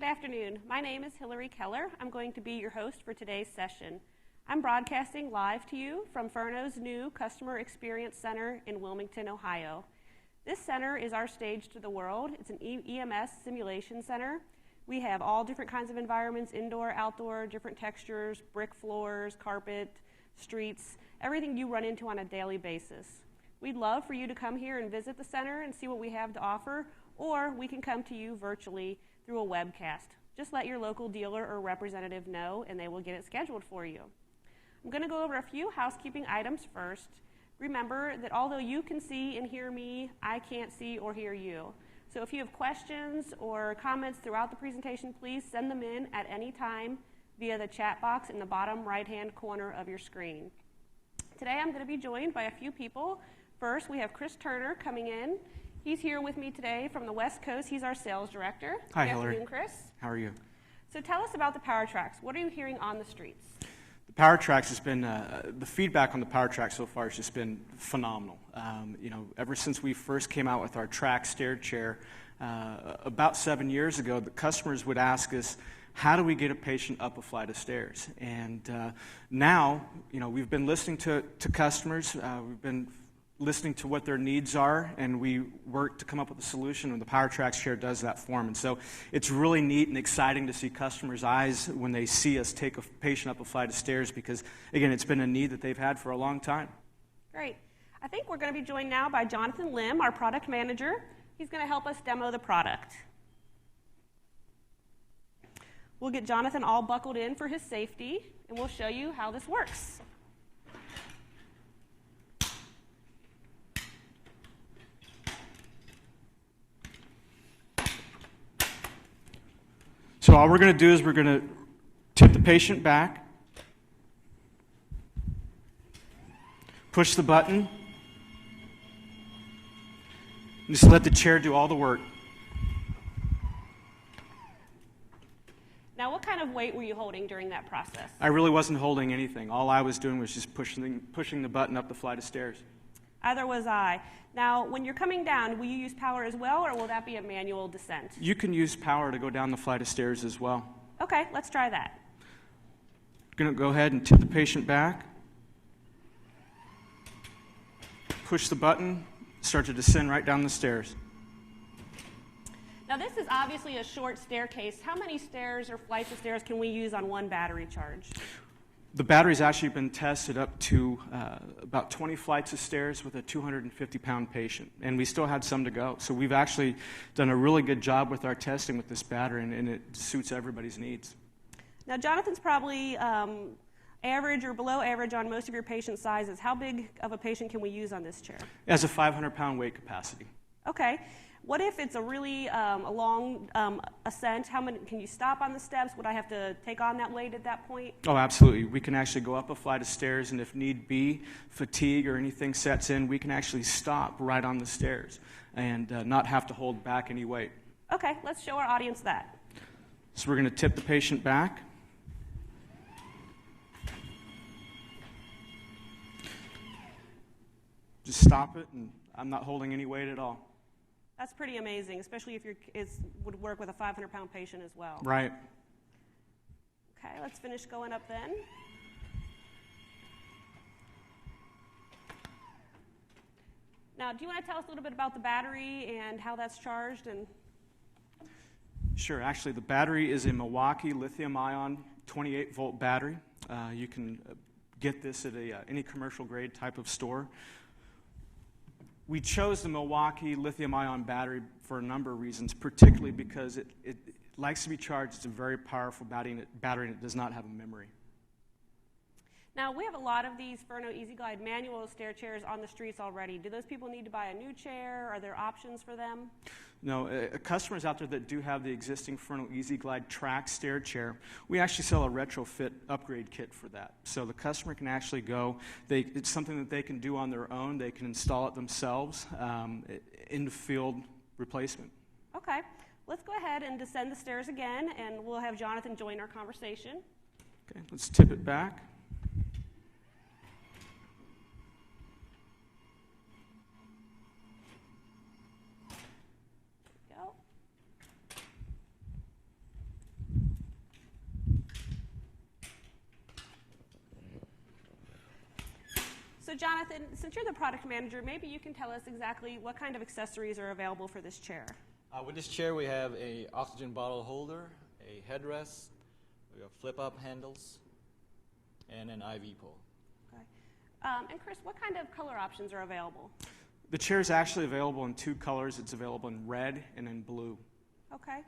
Good afternoon. My name is Hillary Keller. I'm going to be your host for today's session. I'm broadcasting live to you from Ferno's new Customer Experience Center in Wilmington, Ohio. This center is our stage to the world. It's an EMS simulation center. We have all different kinds of environments, indoor, outdoor, different textures, brick floors, carpet, streets, everything you run into on a daily basis. We'd love for you to come here and visit the center and see what we have to offer, or we can come to you virtually through a webcast. Just let your local dealer or representative know and they will get it scheduled for you. I'm going to go over a few housekeeping items first. Remember that although you can see and hear me, I can't see or hear you. So if you have questions or comments throughout the presentation, please send them in at any time via the chat box in the bottom right-hand corner of your screen. Today I'm going to be joined by a few people. First, we have Kris Turner coming in. He's here with me today from the West Coast. He's our sales director. Hi, Good Hillary. afternoon, Kris. How are you? So tell us about the PowerTraxx. What are you hearing on the streets? The PowerTraxx has been, the feedback on the PowerTraxx so far has just been phenomenal. Ever since we first came out with our Trax stair chair about 7 years ago, the customers would ask us, how do we get a patient up a flight of stairs? And now, we've been listening to customers. We've been listening to what their needs are, and we work to come up with a solution, and the PowerTraxx chair does that for them. And so it's really neat and exciting to see customers' eyes when they see us take a patient up a flight of stairs because, again, it's been a need that they've had for a long time. Great. I think we're going to be joined now by Jonathan Lim, our product manager. He's going to help us demo the product. We'll get Jonathan all buckled in for his safety, and we'll show you how this works. So all we're going to do is we're going to tip the patient back, push the button, and just let the chair do all the work. Now, what kind of weight were you holding during that process? I really wasn't holding anything. All I was doing was just pushing the button up the flight of stairs. Either was I. Now, when you're coming down, will you use power as well, or will that be a manual descent? You can use power to go down the flight of stairs as well. Okay, let's try that. I'm going to go ahead and tip the patient back, push the button, start to descend right down the stairs. Now, this is obviously a short staircase. How many stairs or flights of stairs can we use on one battery charge? The battery's actually been tested up to about 20 flights of stairs with a 250-pound patient, and we still had some to go. So we've actually done a really good job with our testing with this battery, and it suits everybody's needs. Now, Jonathan's probably average or below average on most of your patient sizes. How big of a patient can we use on this chair? It has a 500-pound weight capacity. Okay. What if it's a really a long ascent? How many can you stop on the steps? Would I have to take on that weight at that point? Oh, absolutely. We can actually go up a flight of stairs, and if need be, fatigue or anything sets in, we can actually stop right on the stairs and not have to hold back any weight. Okay, let's show our audience that. So we're going to tip the patient back. Just stop it, and I'm not holding any weight at all. That's pretty amazing, especially if it would work with a 500-pound patient as well. Right. Okay, let's finish going up then. Now, do you want to tell us a little bit about the battery and how that's charged? Sure. Actually, the battery is a Milwaukee lithium-ion 28-volt battery. You can get this at any commercial-grade type of store. We chose the Milwaukee lithium-ion battery for a number of reasons, particularly because it likes to be charged. It's a very powerful battery, and it does not have a memory. Now, we have a lot of these Ferno Easy Glide manual stair chairs on the streets already. Do those people need to buy a new chair? Are there options for them? No, customers out there that do have the existing Ferno Easy Glide Trax stair chair, we actually sell a retrofit upgrade kit for that. So the customer can actually go, it's something that they can do on their own. They can install it themselves in the field replacement. Okay, let's go ahead and descend the stairs again, and we'll have Jonathan join our conversation. Okay, let's tip it back. So Jonathan, since you're the product manager, maybe you can tell us exactly what kind of accessories are available for this chair. With this chair, we have a oxygen bottle holder, a headrest, we have flip-up handles, and an IV pole. Okay. And Kris, what kind of color options are available? The chair is actually available in 2 colors. It's available in red and in blue. Okay.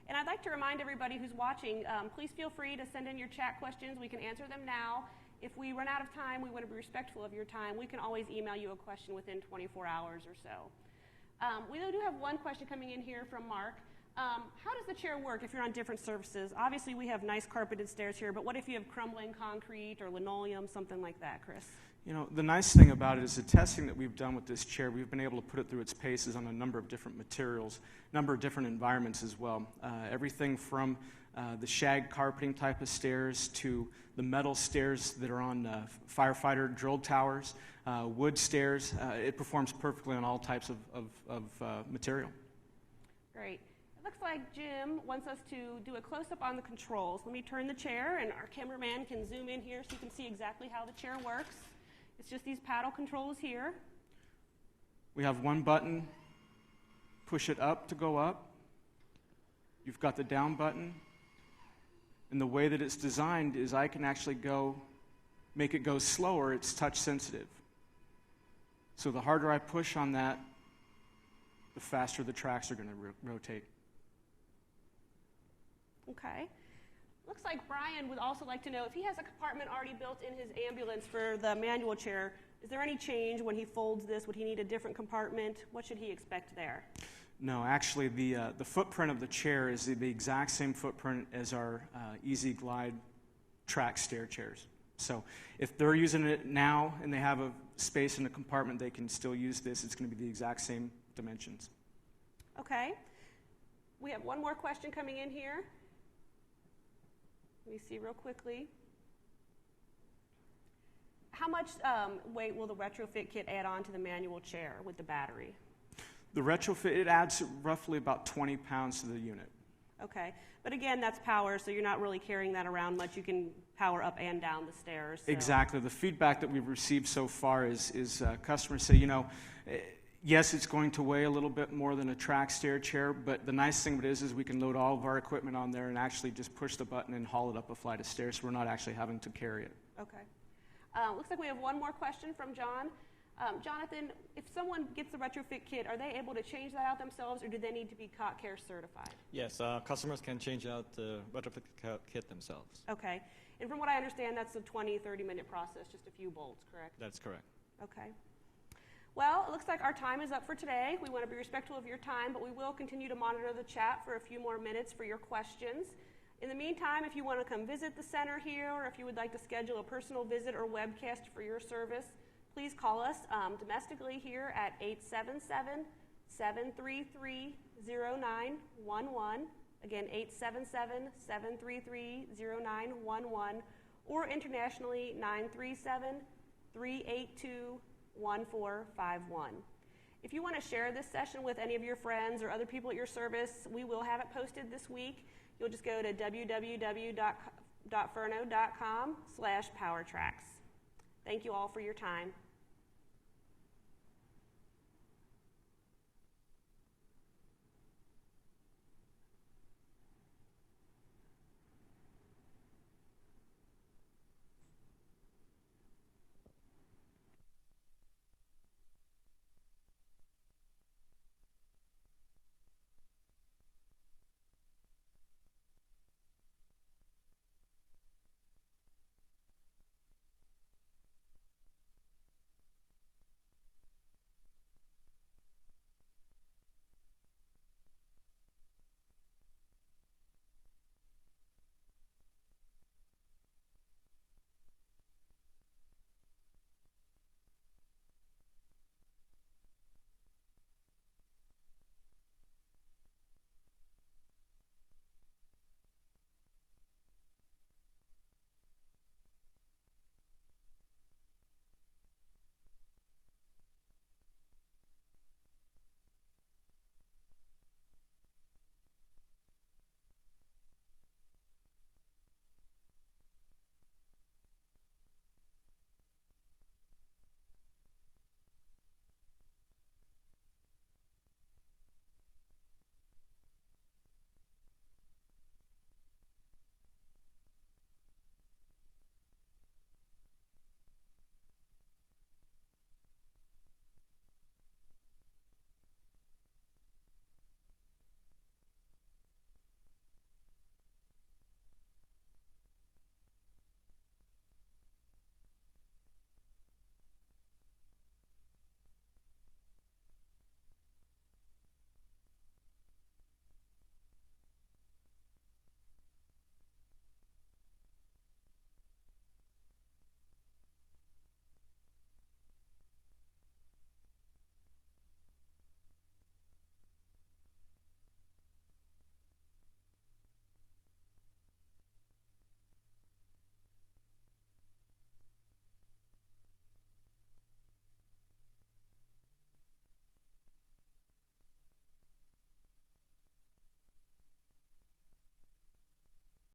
And I'd like to remind everybody who's watching, please feel free to send in your chat questions. We can answer them now. If we run out of time, we want to be respectful of your time. We can always email you a question within 24 hours or so. We do have one question coming in here from Mark. How does the chair work if you're on different surfaces? Obviously, we have nice carpeted stairs here, but what if you have crumbling concrete or linoleum, something like that, Kris? You know, the nice thing about it is the testing that we've done with this chair, we've been able to put it through its paces on a number of different materials, a number of different environments as well. Everything from the shag carpeting type of stairs to the metal stairs that are on firefighter drill towers, wood stairs. It performs perfectly on all types of material. Great. It looks like Jim wants us to do a close-up on the controls. Let me turn the chair, and our cameraman can zoom in here so you can see exactly how the chair works. It's just these paddle controls here. We have one button, push it up to go up. You've got the down button. And the way that it's designed is I can actually make it go slower. It's touch sensitive. So the harder I push on that, the faster the tracks are going to rotate. Okay. Looks like Brian would also like to know if he has a compartment already built in his ambulance for the manual chair, is there any change when he folds this? Would he need a different compartment? What should he expect there? No, actually the footprint of the chair is the exact same footprint as our Easy Glide Trax stair chairs. So if they're using it now and they have a space in the compartment, they can still use this. It's going to be the exact same dimensions. Okay. We have one more question coming in here. Let me see real quickly. How much weight will the retrofit kit add on to the manual chair with the battery? The retrofit, it adds roughly about 20 pounds to the unit. Okay. But again, that's power, so you're not really carrying that around much. You can power up and down the stairs. So. Exactly. The feedback that we've received so far is customers say, you know, yes, it's going to weigh a little bit more than a Trax stair chair, but the nice thing is we can load all of our equipment on there and actually just push the button and haul it up a flight of stairs, so we're not actually having to carry it. Okay. Looks like we have one more question from John. Jonathan, if someone gets the retrofit kit, are they able to change that out themselves, or do they need to be COTCare certified? Yes, customers can change out the retrofit kit themselves. Okay. And from what I understand, that's a 20, 30-minute process, just a few bolts, correct? That's correct. Okay. Well, it looks like our time is up for today. We want to be respectful of your time, but we will continue to monitor the chat for a few more minutes for your questions. In the meantime, if you want to come visit the center here, or if you would like to schedule a personal visit or webcast for your service, please call us domestically here at 877-733-0911. Again, 877-733-0911, or internationally, 937-382-1451. If you want to share this session with any of your friends or other people at your service, we will have it posted this week. You'll just go to www.ferno.com/PowerTraxx. Thank you all for your time.